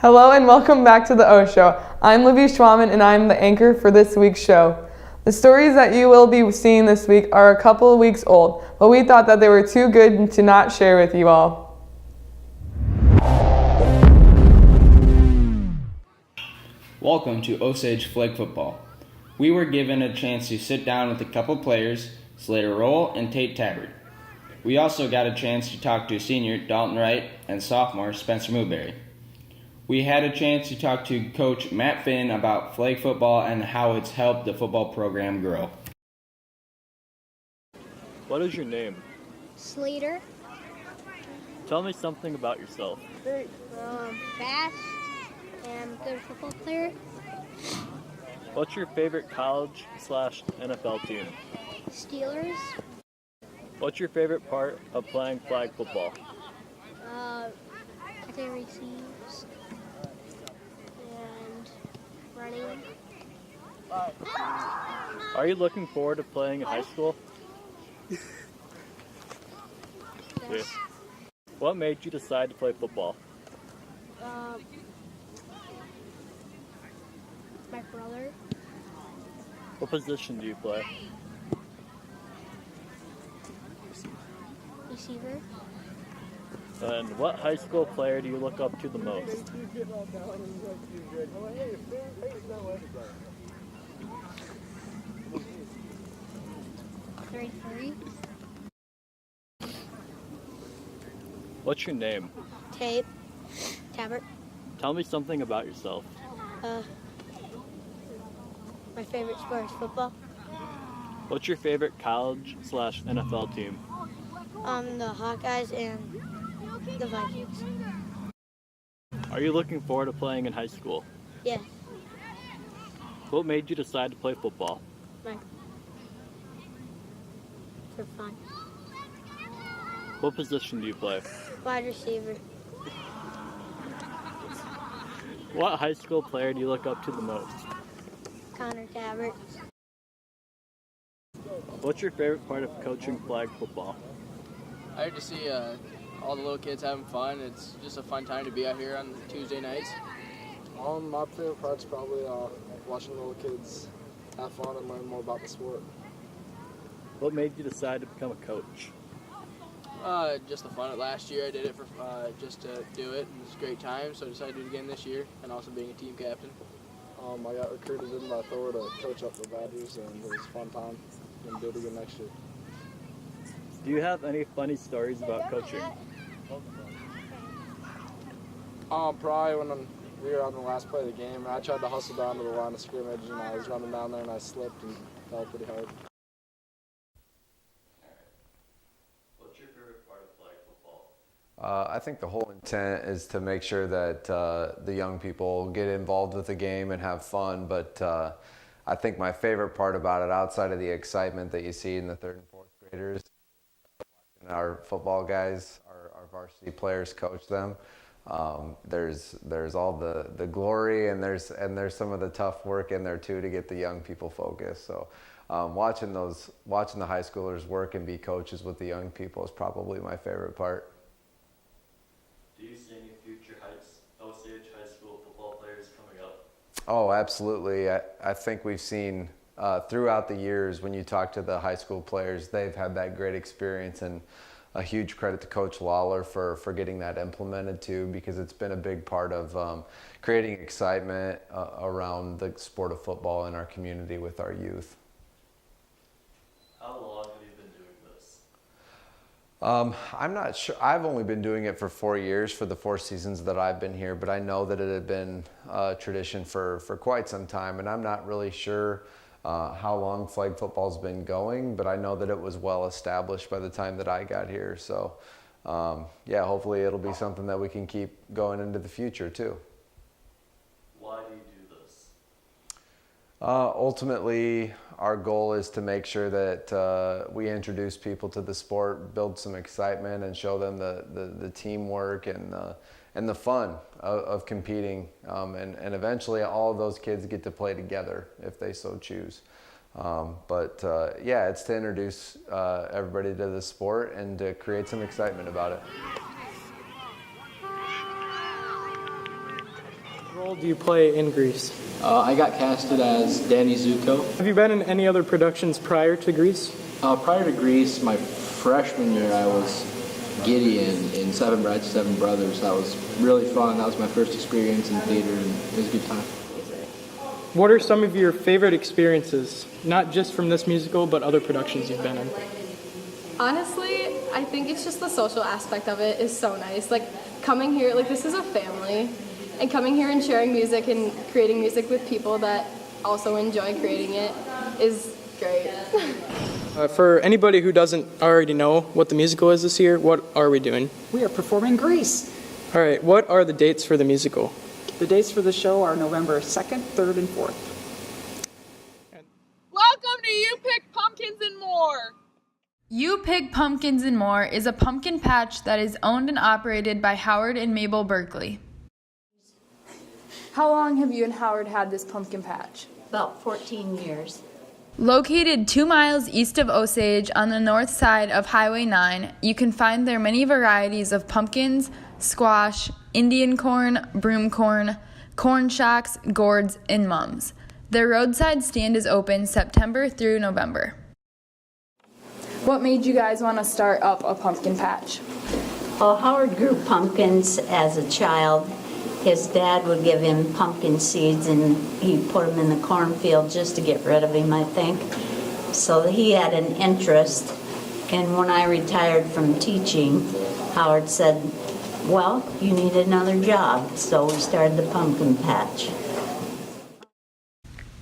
Hello and welcome back to the O Show. I'm Libby Schwaman and I'm the anchor for this week's show. The stories that you will be seeing this week are a couple of weeks old, but we thought that they were too good to not share with you all. Welcome to Osage Flag Football. We were given a chance to sit down with a couple players, Slater Roll and Tate Tabbert. We also got a chance to talk to senior Dalton Wright and sophomore Spencer Mooberry. We had a chance to talk to Coach Matt Finn about flag football and how it's helped the football program grow. What is your name? Slater. Tell me something about yourself. Fast and good football player. What's your favorite college/NFL team? Steelers. What's your favorite part of playing flag football? Catching receives and running. Are you looking forward to playing in high school? Yes. What made you decide to play football? My brother. What position do you play? Receiver. And what high school player do you look up to the most? Grade 3. What's your name? Tate Tabbert. Tell me something about yourself. My favorite sport is football. What's your favorite college/NFL team? The Hawkeyes and the Vikings. Are you looking forward to playing in high school? Yes. What made you decide to play football? For fun. What position do you play? Wide receiver. What high school player do you look up to the most? Connor Tabbert. What's your favorite part of coaching flag football? I like to see all the little kids having fun. It's just a fun time to be out here on Tuesday nights. My favorite part's probably watching little kids have fun and learn more about the sport. What made you decide to become a coach? Just the fun. Last year I did it for just to do it, and it was a great time, so I decided to do it again this year, and also being a team captain. I got recruited in by Thor to coach up the Badgers, and it was a fun time. I'm going to do it again next year. Do you have any funny stories about coaching? Probably when we were on the last play of the game, and I tried to hustle down to the line of scrimmage, and I was running down there, and I slipped and fell pretty hard. What's your favorite part of flag football? I think the whole intent is to make sure that the young people get involved with the game and have fun, but I think my favorite part about it, outside of the excitement that you see in the third and fourth graders, and our football guys, our varsity players coach them. There's all the glory, and there's some of the tough work in there too to get the young people focused. So watching the high schoolers work and be coaches with the young people is probably my favorite part. Do you see any future Osage high school football players coming up? Oh, absolutely. I think we've seen throughout the years, when you talk to the high school players, they've had that great experience, and a huge credit to Coach Lawler for getting that implemented too, because it's been a big part of creating excitement around the sport of football in our community with our youth. How long have you been doing this? I'm not sure. I've only been doing it for 4 years, for the 4 seasons that I've been here, but I know that it had been a tradition for quite some time, and I'm not really sure how long flag football's been going, but I know that it was well established by the time that I got here. So yeah, hopefully it'll be something that we can keep going into the future too. Why do you do this? Ultimately, our goal is to make sure that we introduce people to the sport, build some excitement, and show them the teamwork and the fun of competing. And eventually all of those kids get to play together if they so choose. Yeah, it's to introduce everybody to the sport and to create some excitement about it. What role do you play in Grease? I got casted as Danny Zuko. Have you been in any other productions prior to Grease? Prior to Grease, my freshman year, I was Gideon in Seven Brides, Seven Brothers. That was really fun. That was my first experience in theater, and it was a good time. What are some of your favorite experiences, not just from this musical, but other productions you've been in? Honestly, I think it's just the social aspect of it is so nice. Like coming here, like this is a family, and coming here and sharing music and creating music with people that also enjoy creating it is great. For anybody who doesn't already know what the musical is this year, what are we doing? We are performing Grease. All right, what are the dates for the musical? The dates for the show are November 2nd, 3rd, and 4th. Welcome to You Pick Pumpkins and More. You Pick Pumpkins and More is a pumpkin patch that is owned and operated by Howard and Mabel Berkeley. How long have you and Howard had this pumpkin patch? About 14 years. Located 2 miles east of Osage on the north side of Highway 9, you can find their many varieties of pumpkins, squash, Indian corn, broom corn, corn shocks, gourds, and mums. Their roadside stand is open September through November. What made you guys want to start up a pumpkin patch? Well, Howard grew pumpkins as a child. His dad would give him pumpkin seeds and he'd put them in the cornfield just to get rid of him, I think. So he had an interest. And when I retired from teaching, Howard said, well, you need another job. So we started the pumpkin patch.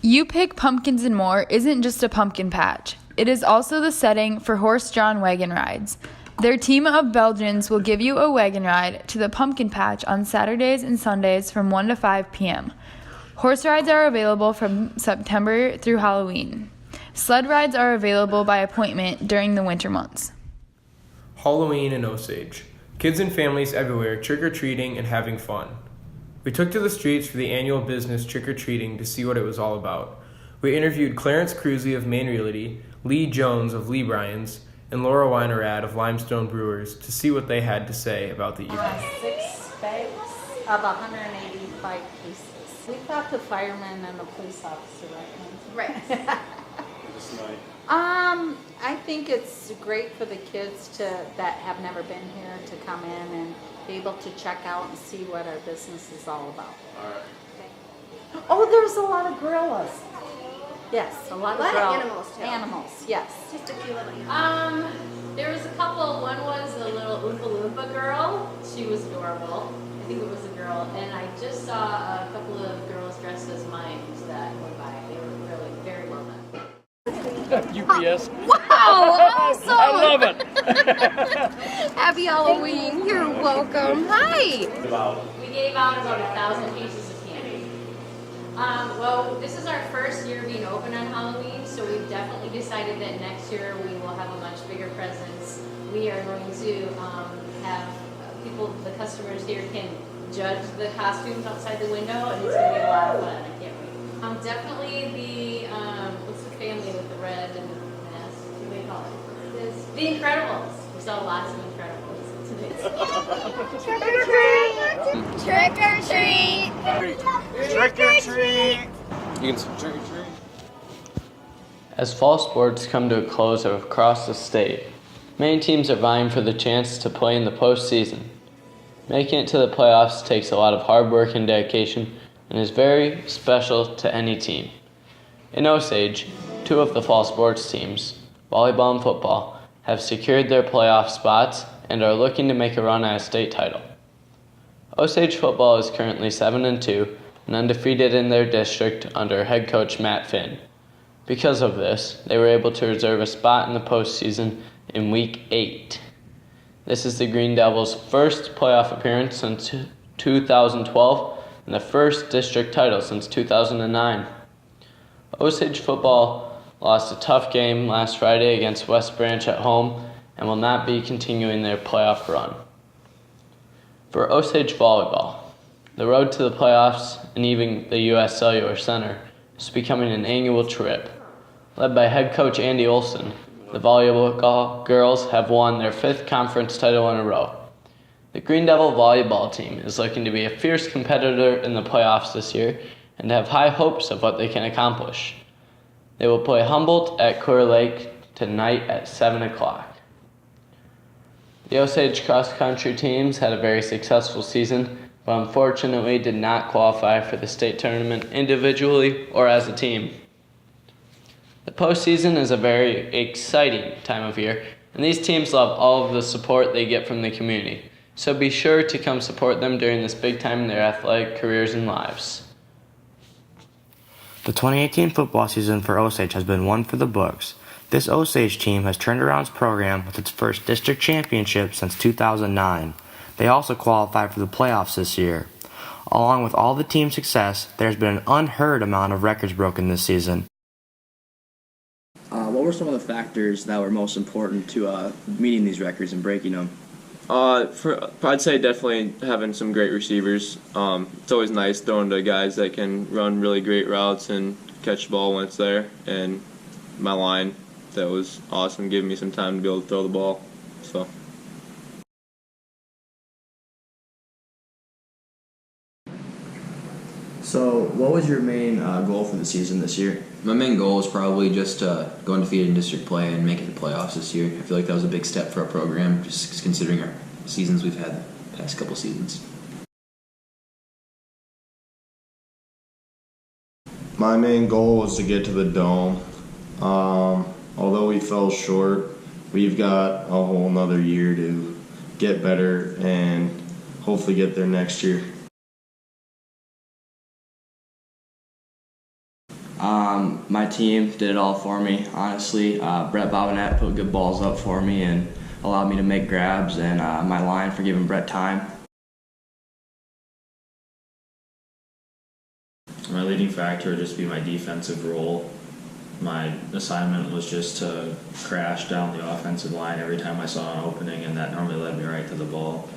You Pick Pumpkins and More isn't just a pumpkin patch. It is also the setting for horse-drawn wagon rides. Their team of Belgians will give you a wagon ride to the pumpkin patch on Saturdays and Sundays from 1 to 5 p.m. Horse rides are available from September through Halloween. Sled rides are available by appointment during the winter months. Halloween in Osage. Kids and families everywhere trick-or-treating and having fun. We took to the streets for the annual business trick-or-treating to see what it was all about. We interviewed Clarence Cruzy of Maine Realty, Lee Jones of Lee Bryans, and Laura Weinerad of Limestone Brewers to see what they had to say about the evening. 6 bags of 185 pieces. We thought the fireman and the police officer right. I think it's great for the kids that have never been here to come in and be able to check out and see what our business is all about. All right. Oh, there's a lot of gorillas. Yes, a lot of animals too. Animals, yes. Just a few little animals. There was a couple. One was a little Oompa Loompa girl. She was adorable. I think it was a girl. And I just saw a couple of girls dressed as mimes that went by. They were really very well done. UPS. Wow, awesome! I love it. Happy Halloween. You're welcome. Hi. We gave out about 1,000 pieces of candy. Well, this is our first year being open on Halloween, so we've definitely decided that next year we will have a much bigger presence. We are going to have people, the customers here can judge the costumes outside the window, and it's going to be a lot of fun. I can't wait. Definitely the, what's the family with the red and the mask? What do they call it? The Incredibles. We saw lots of Incredibles today. Trick or treat! Trick or treat! Trick or treat! You can say trick or treat. As fall sports come to a close across the state, many teams are vying for the chance to play in the postseason. Making it to the playoffs takes a lot of hard work and dedication and is very special to any team. In Osage, 2 of the fall sports teams, volleyball and football, have secured their playoff spots and are looking to make a run at a state title. Osage football is currently 7-2 and undefeated in their district under head coach Matt Finn. Because of this, they were able to reserve a spot in the postseason in Week 8. This is the Green Devils' first playoff appearance since 2012 and the first district title since 2009. Osage football lost a tough game last Friday against West Branch at home and will not be continuing their playoff run. For Osage volleyball, the road to the playoffs and even the U.S. Cellular Center is becoming an annual trip. Led by head coach Andy Olson, the volleyball girls have won their 5th conference title in a row. The Green Devil volleyball team is looking to be a fierce competitor in the playoffs this year and have high hopes of what they can accomplish. They will play Humboldt at Clear Lake tonight at 7 o'clock. The Osage cross-country teams had a very successful season, but unfortunately did not qualify for the state tournament individually or as a team. The postseason is a very exciting time of year, and these teams love all of the support they get from the community. So be sure to come support them during this big time in their athletic careers and lives. The 2018 football season for Osage has been one for the books. This Osage team has turned around its program with its first district championship since 2009. They also qualified for the playoffs this year. Along with all the team success, there's been an unheard amount of records broken this season. What were some of the factors that were most important to meeting these records and breaking them? I'd say definitely having some great receivers. It's always nice throwing to guys that can run really great routes and catch the ball when it's there. And my line, that was awesome, giving me some time to be able to throw the ball. So, what was your main goal for the season this year? My main goal was probably just go undefeated in district play and make it the playoffs this year. I feel like that was a big step for our program, just considering our seasons we've had the past couple seasons. My main goal was to get to the Dome. Although we fell short, we've got a whole nother year to get better and hopefully get there next year. My team did it all for me, honestly. Brett Bobinette put good balls up for me and allowed me to make grabs, and my line for giving Brett time. My leading factor would just be my defensive role. My assignment was just to crash down the offensive line every time I saw an opening, and that normally led me right to the ball.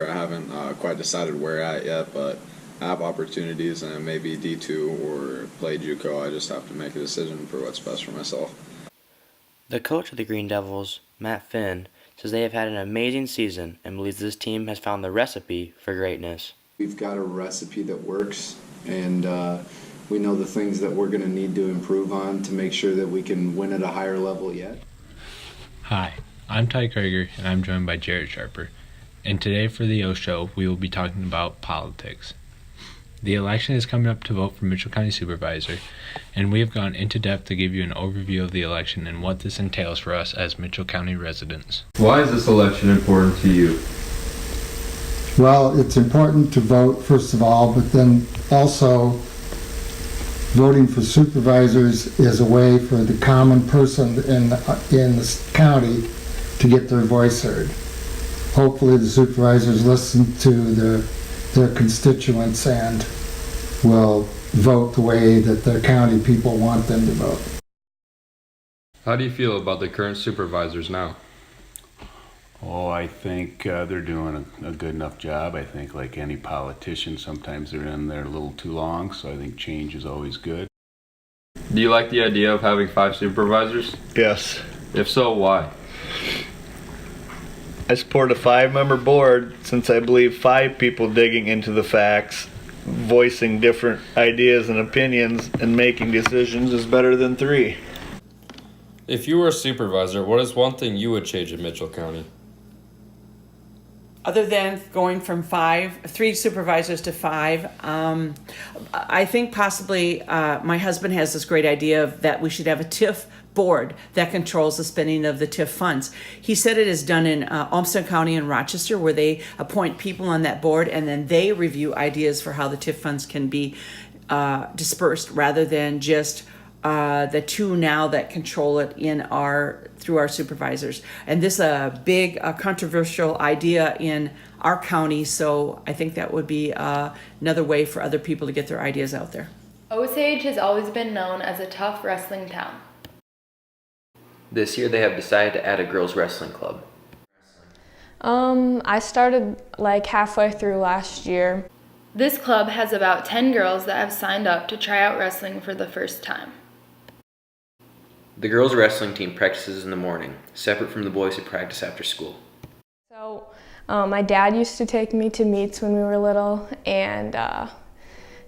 I haven't quite decided where at yet, but I have opportunities, and maybe D2 or play JUCO. I just have to make a decision for what's best for myself. The coach of the Green Devils, Matt Finn, says they have had an amazing season and believes this team has found the recipe for greatness. We've got a recipe that works, and we know the things that we're going to need to improve on to make sure that we can win at a higher level yet. Hi, I'm Ty Krieger, and I'm joined by Jared Sharper. And today for the O Show, we will be talking about politics. The election is coming up to vote for Mitchell County Supervisor, and we have gone into depth to give you an overview of the election and what this entails for us as Mitchell County residents. Why is this election important to you? Well, it's important to vote, first of all, but then also voting for supervisors is a way for the common person in the county to get their voice heard. Hopefully the supervisors listen to their constituents and will vote the way that the county people want them to vote. How do you feel about the current supervisors now? Oh, I think they're doing a good enough job. I think like any politician, sometimes they're in there a little too long, so I think change is always good. Do you like the idea of having 5 supervisors? Yes. If so, why? I support a 5-member board since I believe 5 people digging into the facts, voicing different ideas and opinions, and making decisions is better than 3. If you were a supervisor, what is one thing you would change in Mitchell County? Other than going from 3 supervisors to 5, I think possibly my husband has this great idea that we should have a TIF board that controls the spending of the TIF funds. He said it is done in Olmsted County and Rochester, where they appoint people on that board and then they review ideas for how the TIF funds can be dispersed, rather than just the 2 now that control it through our supervisors. And this is a big controversial idea in our county, so I think that would be another way for other people to get their ideas out there. Osage has always been known as a tough wrestling town. This year they have decided to add a girls' wrestling club. I started like halfway through last year. This club has about 10 girls that have signed up to try out wrestling for the first time. The girls' wrestling team practices in the morning, separate from the boys who practice after school. So my dad used to take me to meets when we were little, and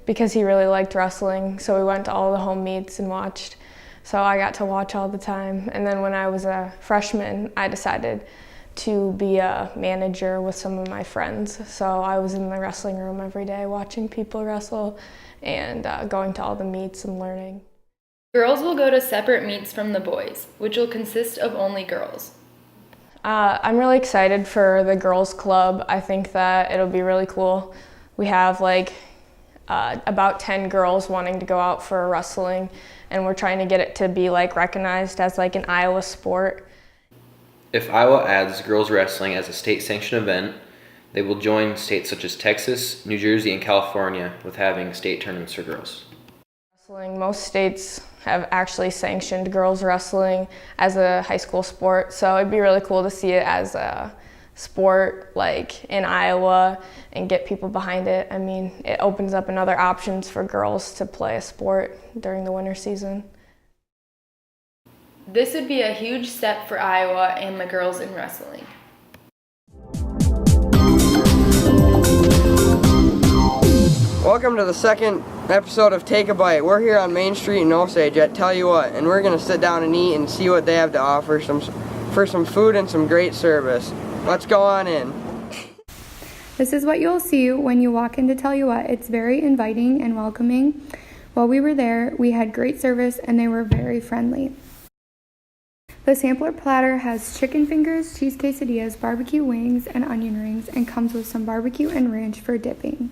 because he really liked wrestling, so we went to all the home meets and watched. So I got to watch all the time. And then when I was a freshman, I decided to be a manager with some of my friends. So I was in the wrestling room every day watching people wrestle and going to all the meets and learning. Girls will go to separate meets from the boys, which will consist of only girls. I'm really excited for the girls club. I think that it'll be really cool. We have about 10 girls wanting to go out for wrestling, and we're trying to get it to be recognized as an Iowa sport. If Iowa adds girls wrestling as a state-sanctioned event, they will join states such as Texas, New Jersey, and California with having state tournaments for girls. Most states have actually sanctioned girls wrestling as a high school sport, so it'd be really cool to see it as a sport in Iowa and get people behind it. I mean, it opens up another options for girls to play a sport during the winter season. This would be a huge step for Iowa and the girls in wrestling. Welcome to the second episode of Take a Bite. We're here on Main Street in Osage at Tell You What, and we're going to sit down and eat and see what they have to offer for some food and some great service. Let's go on in. This is what you'll see when you walk in to Tell You What. It's very inviting and welcoming. While we were there, we had great service and they were very friendly. The sampler platter has chicken fingers, cheese quesadillas, barbecue wings, and onion rings, and comes with some barbecue and ranch for dipping.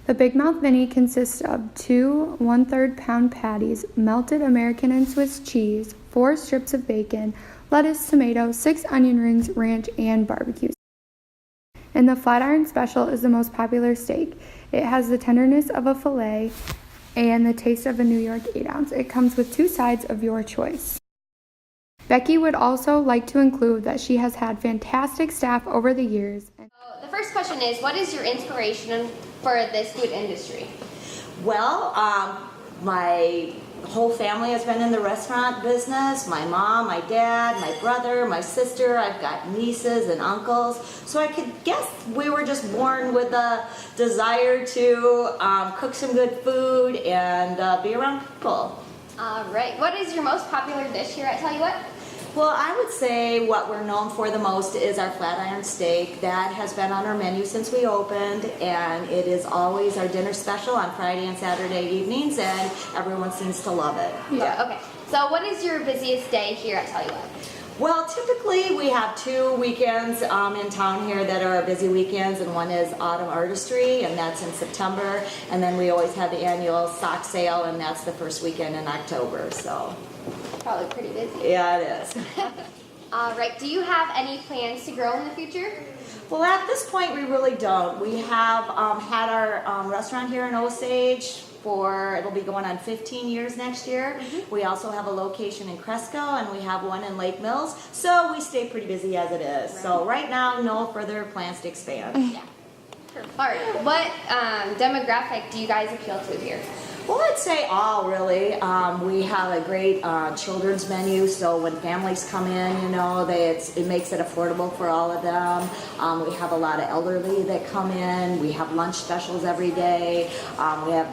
The Big Mouth Vinny consists of 2 1/3 pound patties, melted American and Swiss cheese, 4 strips of bacon, lettuce, tomato, 6 onion rings, ranch, and barbecue. And the flat iron special is the most popular steak. It has the tenderness of a filet and the taste of a New York 8-ounce. It comes with 2 sides of your choice. Becky would also like to include that she has had fantastic staff over the years. The first question is, what is your inspiration for this food industry? Well, my whole family has been in the restaurant business. My mom, my dad, my brother, my sister. I've got nieces and uncles. So I could guess we were just born with a desire to cook some good food and be around people. All right. What is your most popular dish here at Tell You What? Well, I would say what we're known for the most is our flat iron steak. That has been on our menu since we opened, and it is always our dinner special on Friday and Saturday evenings, and everyone seems to love it. Yeah. Okay. So what is your busiest day here at Tell You What? Well, typically we have 2 weekends in town here that are our busy weekends, and one is Autumn Artistry, and that's in September, and then we always have the annual sock sale, and that's the first weekend in October. So probably pretty busy. Yeah, it is. All right. Do you have any plans to grow in the future? Well, at this point, we really don't. We have had our restaurant here in Osage it'll be going on 15 years next year. Mm-hmm. We also have a location in Cresco, and we have one in Lake Mills. So we stay pretty busy as it is. Right. So right now, no further plans to expand. Yeah. Perfect. All right. What demographic do you guys appeal to here? Well, I'd say all, really. We have a great children's menu, so when families come in, it makes it affordable for all of them. We have a lot of elderly that come in. We have lunch specials every day. We have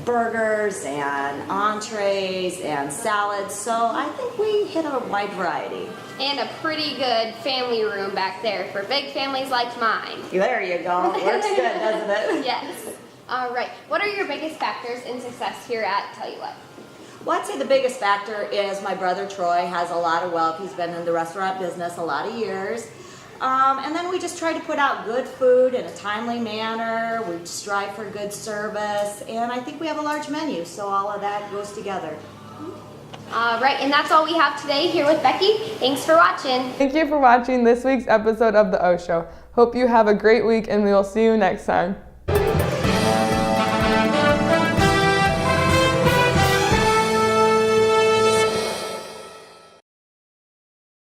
burgers and entrees and salads, so I think we hit a wide variety. And a pretty good family room back there for big families like mine. There you go. Works good, doesn't it? Yes. All right. What are your biggest factors in success here at Tell You What? Well, I'd say the biggest factor is my brother Troy has a lot of wealth. He's been in the restaurant business a lot of years. And then we just try to put out good food in a timely manner. We strive for good service. And I think we have a large menu, so all of that goes together. All right, and that's all we have today here with Becky. Thanks for watching. Thank you for watching this week's episode of The O Show. Hope you have a great week, and we will see you next time.